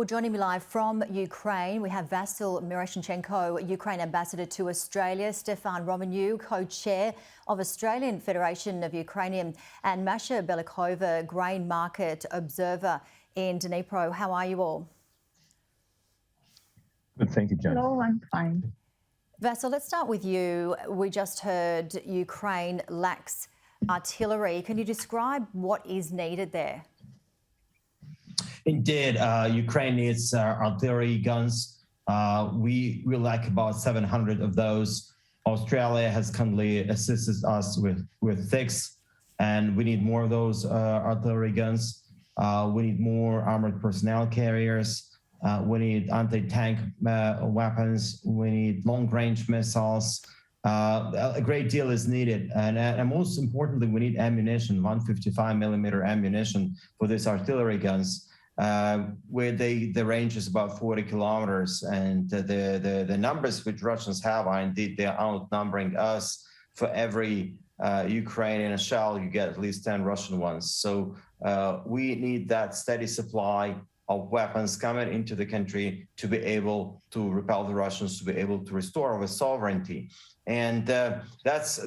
Well, joining me live from Ukraine, we have Vasyl Miroshnichenko, Ukraine Ambassador to Australia, Stefan Romaniuk, Co-Chair of Australian Federation of Ukrainian, and Masha Belikova, Grain Market Observer in Dnipro. How are you all? Good, thank you, Jen. Hello, I'm fine. Vasyl, let's start with you. We just heard Ukraine lacks artillery. Can you describe what is needed there? Indeed, Ukraine needs artillery guns. We lack about 700 of those. Australia has kindly assisted us with 6, and we need more of those artillery guns. We need more armored personnel carriers. We need anti-tank weapons. We need long-range missiles. A great deal is needed, and most importantly, we need ammunition, 155mm ammunition for these artillery guns. Where the range is about 40 kilometers, and the numbers which Russians have are indeed, they're outnumbering us. For every Ukrainian shell, you get at least 10 Russian ones. So we need that steady supply of weapons coming into the country to be able to repel the Russians, to be able to restore our sovereignty. And that's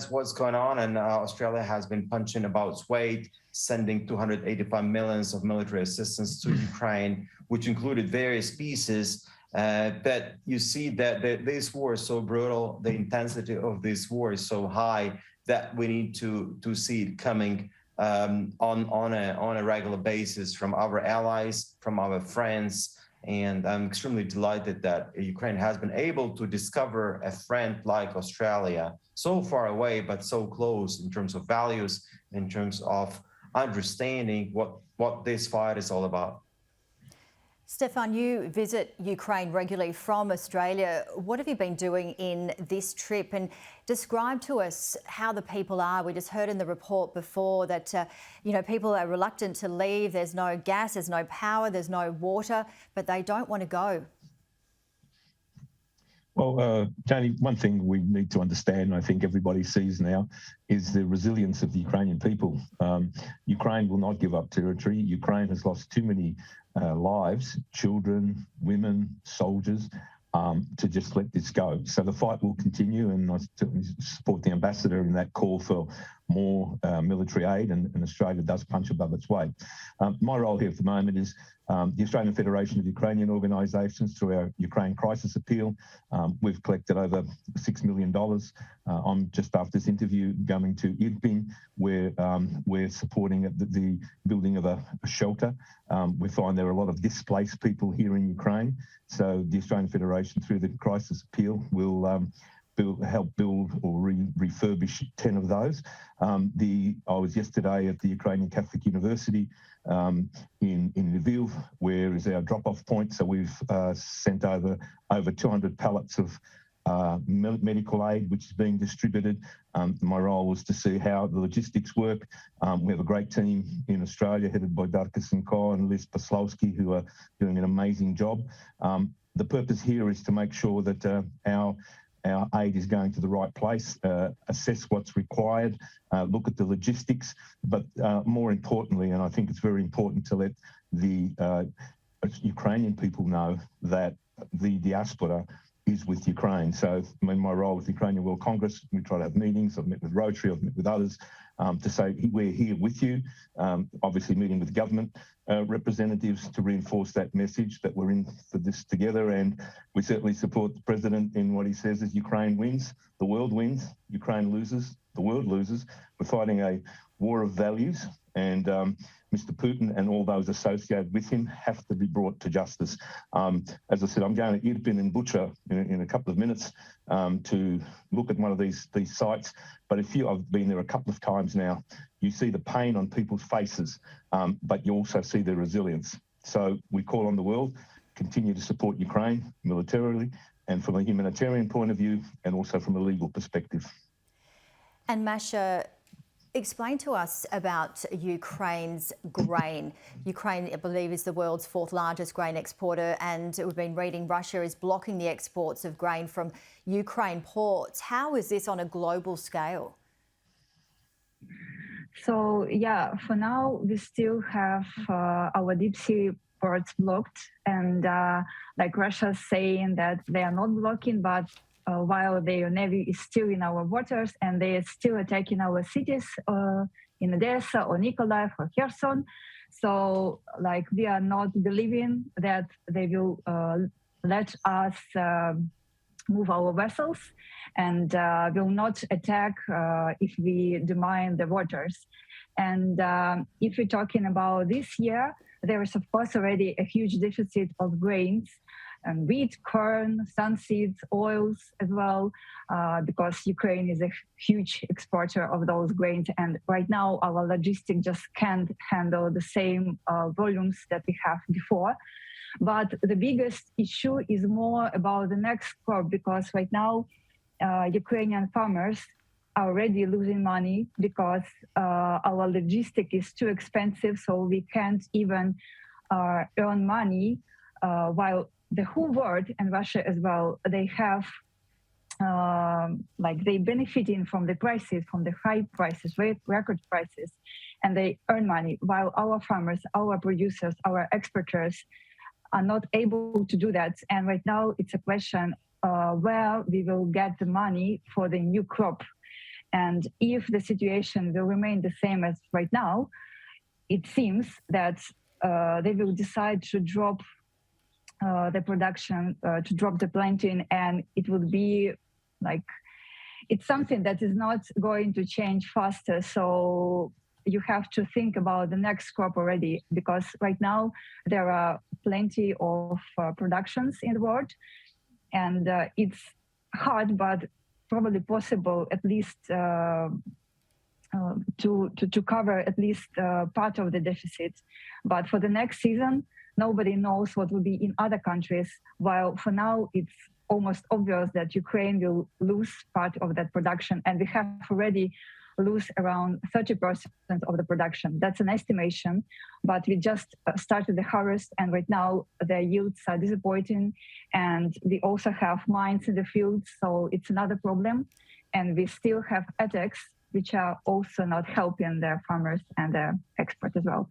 what's going on. And Australia has been punching above its weight, sending 285 million of military assistance to Ukraine, which included various pieces. But you see that this war is so brutal, the intensity of this war is so high that we need to see it coming on a regular basis from our allies, from our friends. And I'm extremely delighted that Ukraine has been able to discover a friend like Australia, so far away, but so close in terms of values, in terms of understanding what this fight is all about. Stefan, you visit Ukraine regularly from Australia. What have you been doing in this trip? And describe to us how the people are. We just heard in the report before that, people are reluctant to leave. There's no gas, there's no power, there's no water, but they don't want to go. Well, Janie, one thing we need to understand, I think everybody sees now, is the resilience of the Ukrainian people. Ukraine will not give up territory. Ukraine has lost too many lives, children, women, soldiers, to just let this go. So the fight will continue, and I support the ambassador in that call for more military aid, and Australia does punch above its weight. My role here at the moment is the Australian Federation of Ukrainian Organisations through our Ukraine Crisis Appeal. We've collected over $6 million. I'm just after this interview going to Irpin, where we're supporting the building of a shelter. We find there are a lot of displaced people here in Ukraine. So the Australian Federation through the Crisis Appeal will help build or refurbish 10 of those. I was yesterday at the Ukrainian Catholic University in Lviv, where is our drop-off point. So we've sent over 200 pallets of medical aid, which is being distributed. My role was to see how the logistics work. We have a great team in Australia headed by Darka Sinko and Liz Poslowski, who are doing an amazing job. The purpose here is to make sure that our aid is going to the right place, assess what's required, look at the logistics, but more importantly, and I think it's very important to let the Ukrainian people know that the diaspora is with Ukraine. So in my role with the Ukrainian World Congress, we try to have meetings. I've met with Rotary, I've met with others to say we're here with you, obviously meeting with government representatives to reinforce that message that we're in for this together. And we certainly support the President in what he says is Ukraine wins, the world wins, Ukraine loses, the world loses. We're fighting a war of values, and Mr. Putin and all those associated with him have to be brought to justice. As I said, I'm going to Irpin and Bucha in a couple of minutes to look at one of these sites. But I've been there a couple of times now. You see the pain on people's faces, but you also see their resilience. So we call on the world, continue to support Ukraine militarily and from a humanitarian point of view, and also from a legal perspective. And Masha, explain to us about Ukraine's grain. Ukraine, I believe, is the world's 4th largest grain exporter, and we've been reading Russia is blocking the exports of grain from Ukraine ports. How is this on a global scale? So, for now, we still have our deep sea exports blocked, and like Russia's saying that they are not blocking, but while their navy is still in our waters and they are still attacking our cities in Odessa or Nikolaev or Kherson. So like we are not believing that they will let us move our vessels and will not attack if we demine the waters. And if we're talking about this year, there is of course already a huge deficit of grains, and wheat, corn, sunseeds, oils as well, because Ukraine is a huge exporter of those grains. And right now our logistics just can't handle the same volumes that we have before. But the biggest issue is more about the next crop, because right now Ukrainian farmers are already losing money because our logistics is too expensive, so we can't even earn money, while the whole world and Russia as well, they have they benefiting from the prices, from the high prices, record prices, and they earn money, while our farmers, our producers, our exporters are not able to do that. And right now it's a question where we will get the money for the new crop. And if the situation will remain the same as right now, it seems that they will decide to drop the production, to drop the planting, and it would be like, it's something that is not going to change faster. So you have to think about the next crop already, because right now there are plenty of productions in the world, and it's hard, but probably possible at least to cover at least part of the deficit. But for the next season, nobody knows what will be in other countries, while for now it's almost obvious that Ukraine will lose part of that production, and we have already lose around 30% of the production. That's an estimation, but we just started the harvest, and right now the yields are disappointing, and we also have mines in the fields, so it's another problem. And we still have attacks, which are also not helping the farmers and the export as well.